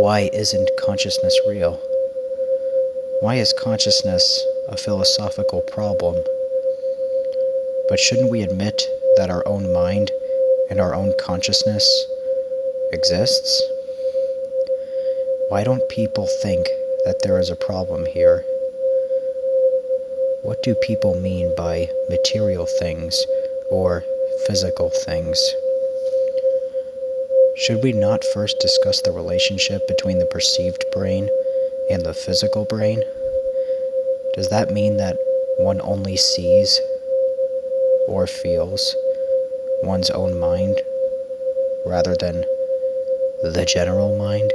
Why isn't consciousness real? Why is consciousness a philosophical problem? But shouldn't we admit that our own mind and our own consciousness exists? Why don't people think that there is a problem here? What do people mean by material things or physical things? Should we not first discuss the relationship between the perceived brain and the physical brain? Does that mean that one only sees or feels one's own mind rather than the general mind?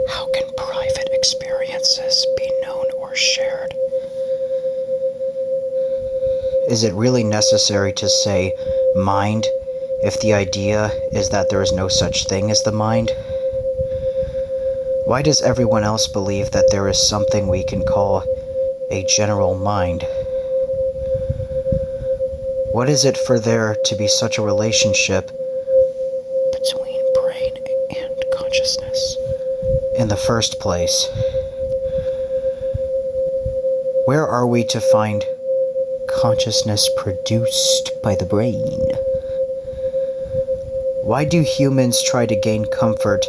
How can private experiences be known or shared? Is it really necessary to say mind if the idea is that there is no such thing as the mind? Why does everyone else believe that there is something we can call a general mind? What is it for there to be such a relationship between brain and consciousness in the first place? Where are we to find consciousness produced by the brain? Why do humans try to gain comfort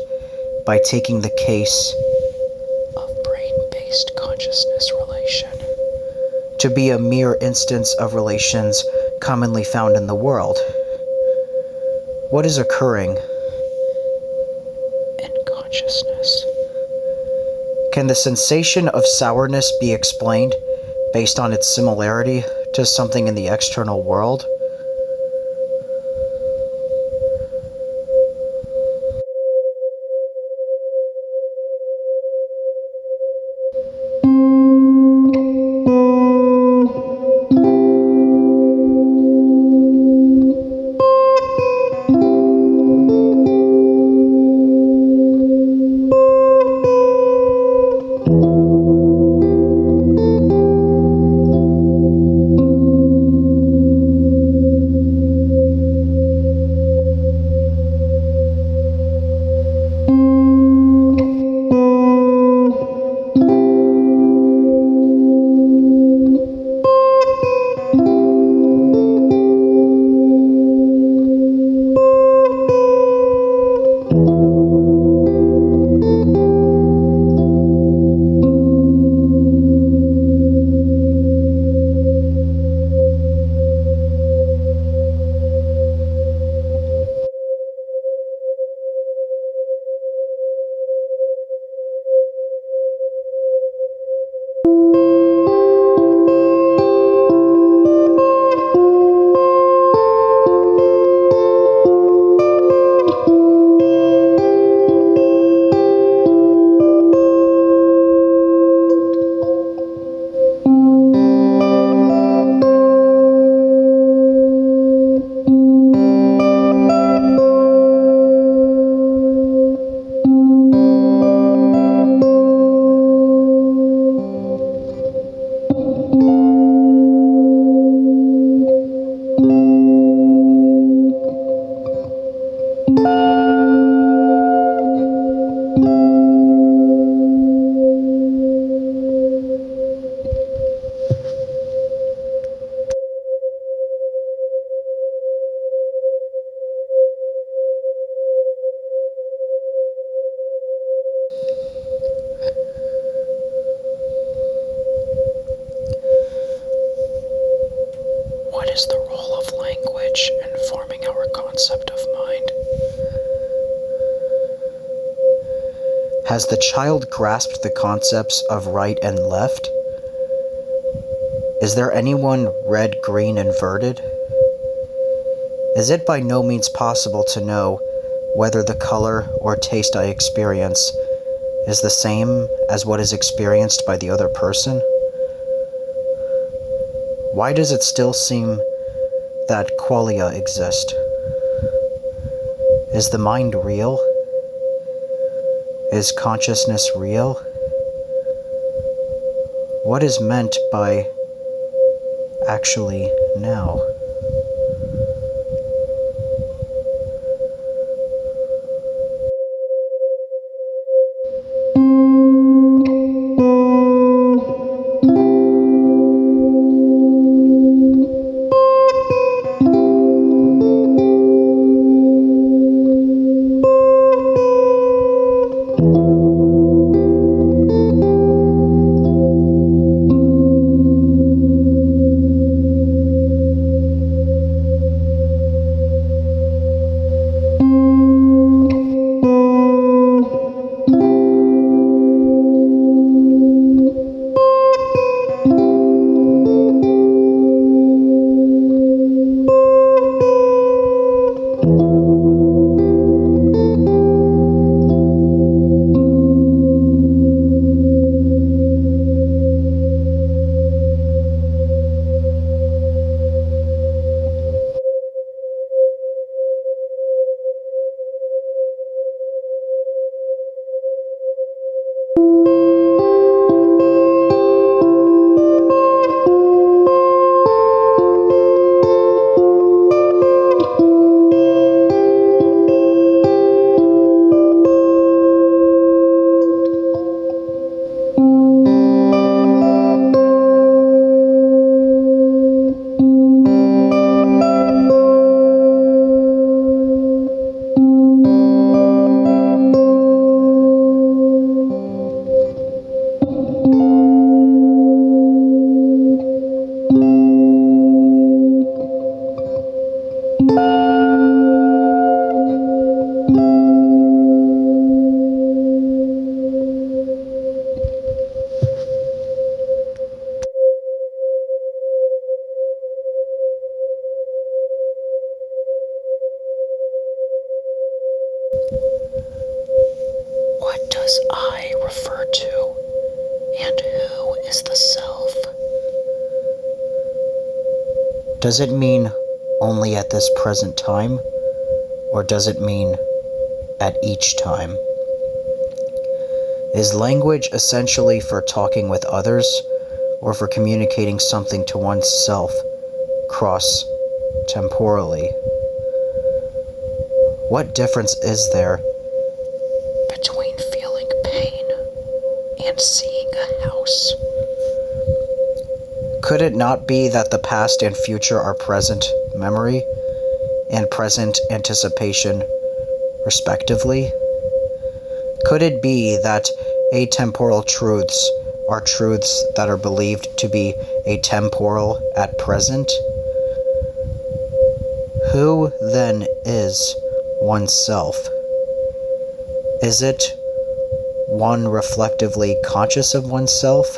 by taking the case of brain-based consciousness relation to be a mere instance of relations commonly found in the world? What is occurring in consciousness? Can the sensation of sourness be explained based on its similarity to something in the external world? Has the child grasped the concepts of right and left? Is there anyone red, green, inverted? Is it by no means possible to know whether the color or taste I experience is the same as what is experienced by the other person? Why does it still seem that qualia exist? Is the mind real? Is consciousness real? What is meant by actually now? What does I refer to, and who is the self? Does it mean only at this present time, or does it mean at each time? Is language essentially for talking with others, or for communicating something to oneself cross-temporally? What difference is there between feeling pain and seeing a house? Could it not be that the past and future are present memory and present anticipation, respectively? Could it be that atemporal truths are truths that are believed to be atemporal at present? Who then is oneself? Is it one reflectively conscious of oneself,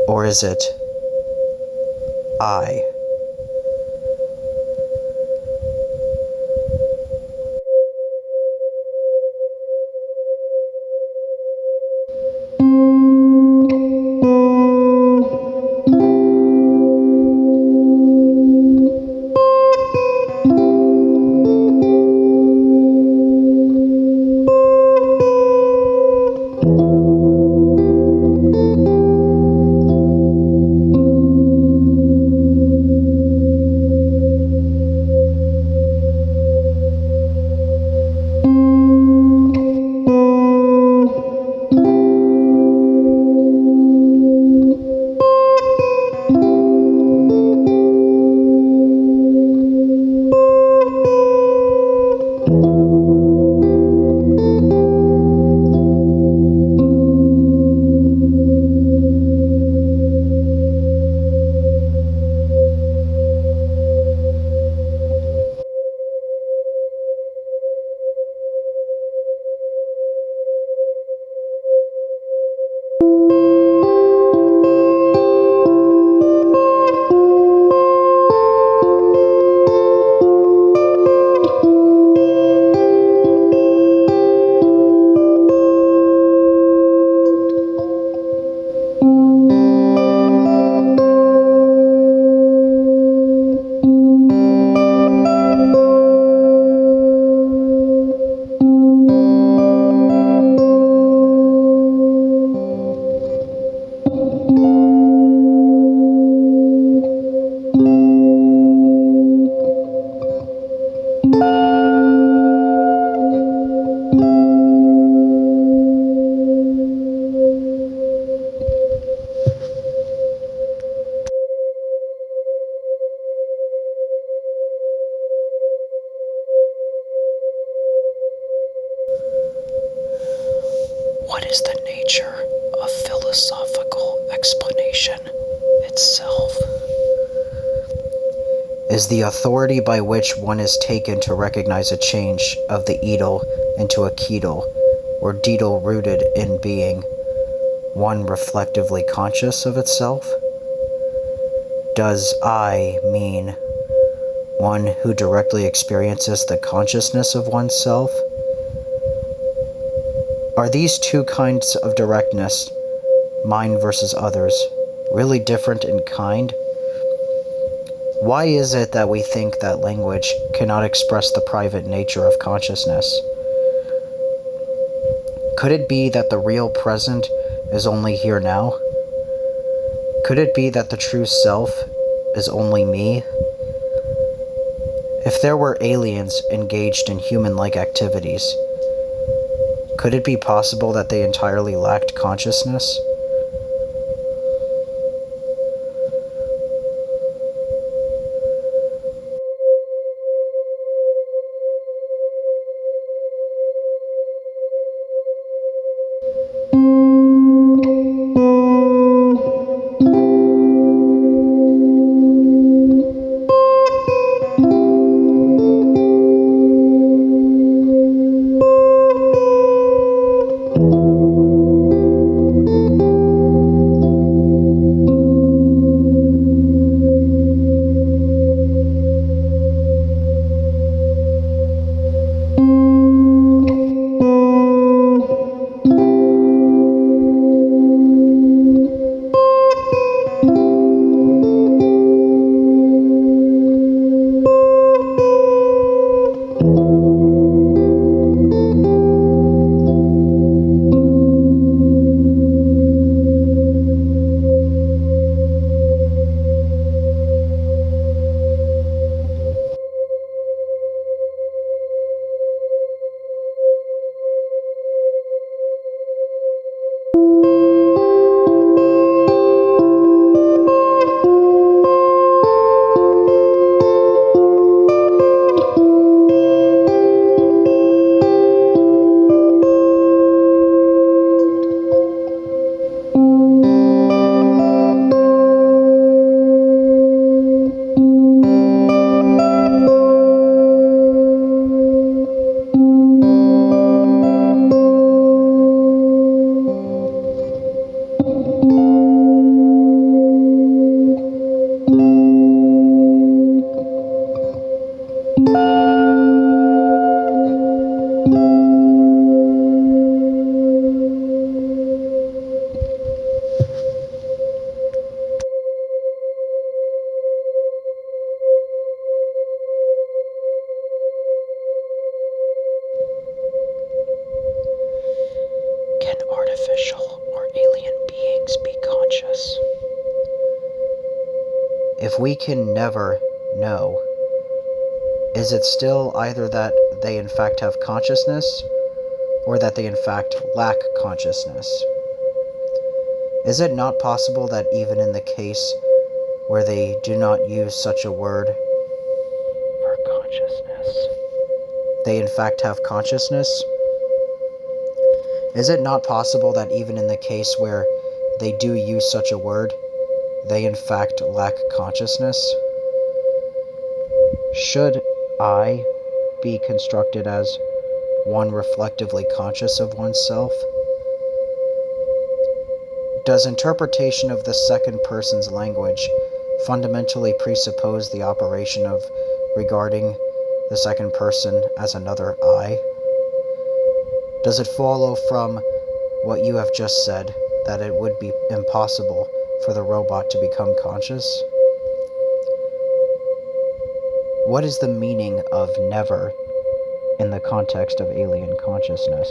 or is it I? What is the nature of philosophical explanation itself? Is the authority by which one is taken to recognize a change of the edel into a kedel, or dedel rooted in being, one reflectively conscious of itself? Does I mean one who directly experiences the consciousness of oneself? Are these two kinds of directness, mine versus others, really different in kind? Why is it that we think that language cannot express the private nature of consciousness? Could it be that the real present is only here now? Could it be that the true self is only me? If there were aliens engaged in human-like activities, could it be possible that they entirely lacked consciousness? Artificial or alien beings be conscious? If we can never know, is it still either that they in fact have consciousness, or that they in fact lack consciousness? Is it not possible that even in the case where they do not use such a word for consciousness, they in fact have consciousness? Is it not possible that even in the case where they do use such a word, they in fact lack consciousness? Should I be constructed as one reflectively conscious of oneself? Does interpretation of the second person's language fundamentally presuppose the operation of regarding the second person as another I? Does it follow from what you have just said that it would be impossible for the robot to become conscious? What is the meaning of never in the context of alien consciousness?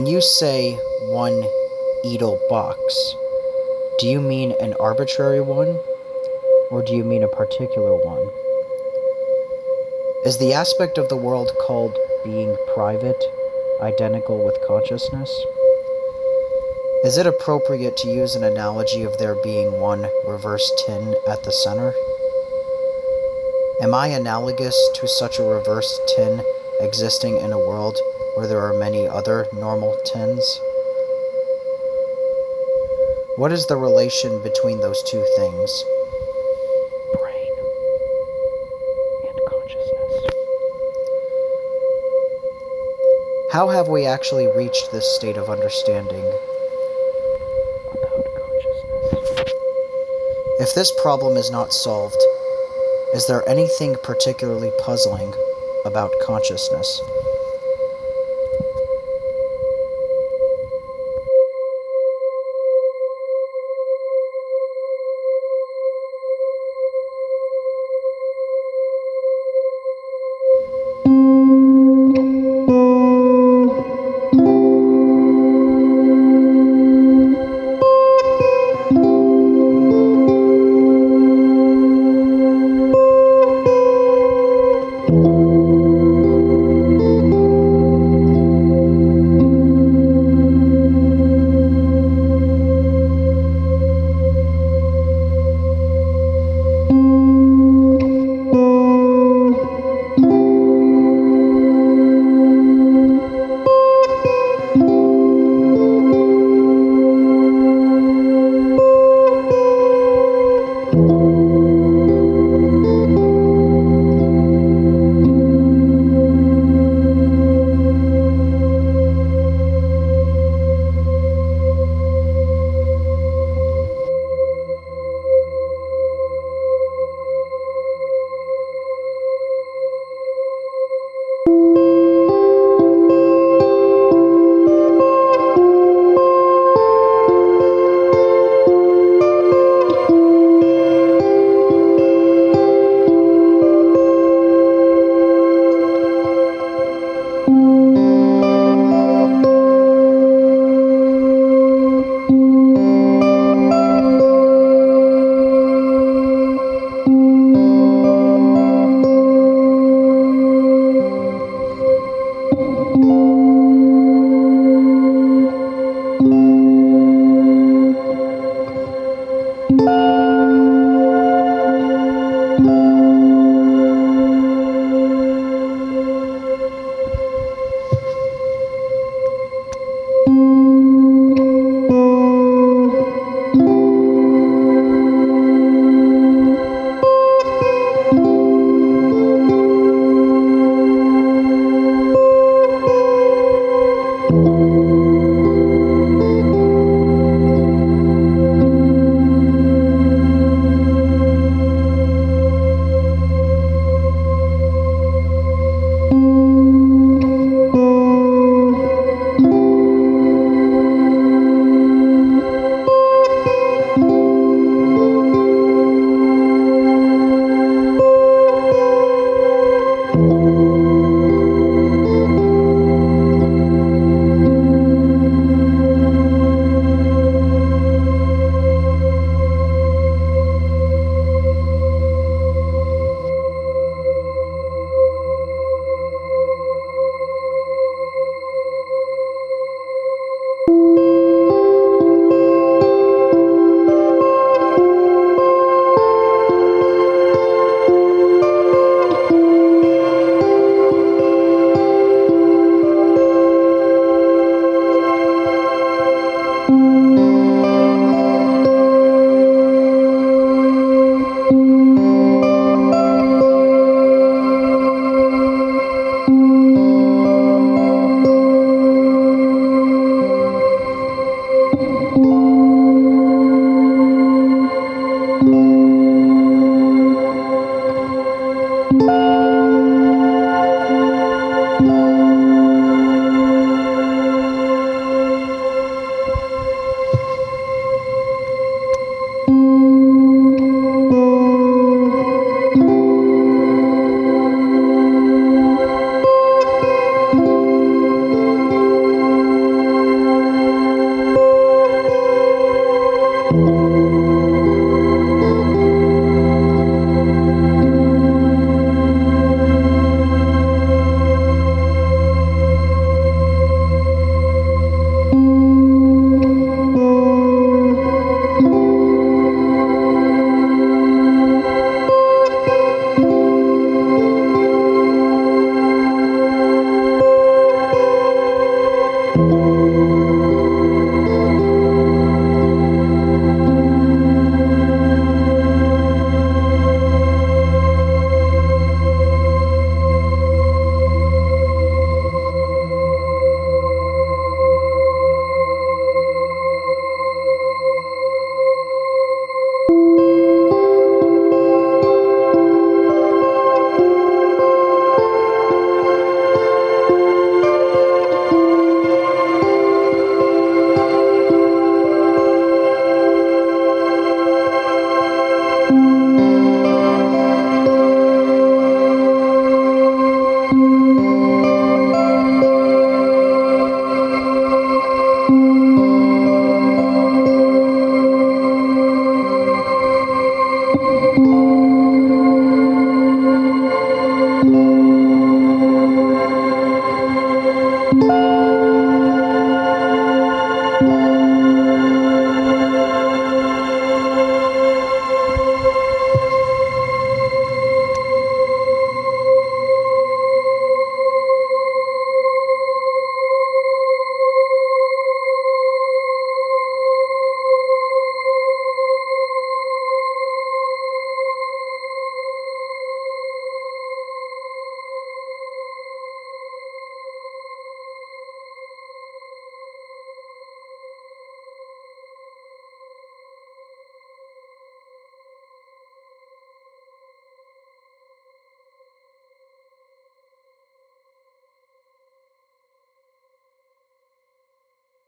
When you say one Edel box, do you mean an arbitrary one, or do you mean a particular one? Is the aspect of the world called being private identical with consciousness? Is it appropriate to use an analogy of there being one reverse tin at the center? Am I analogous to such a reverse tin existing in a world where there are many other normal tins? What is the relation between those two things? Brain and consciousness. How have we actually reached this state of understanding about consciousness? If this problem is not solved, is there anything particularly puzzling about consciousness?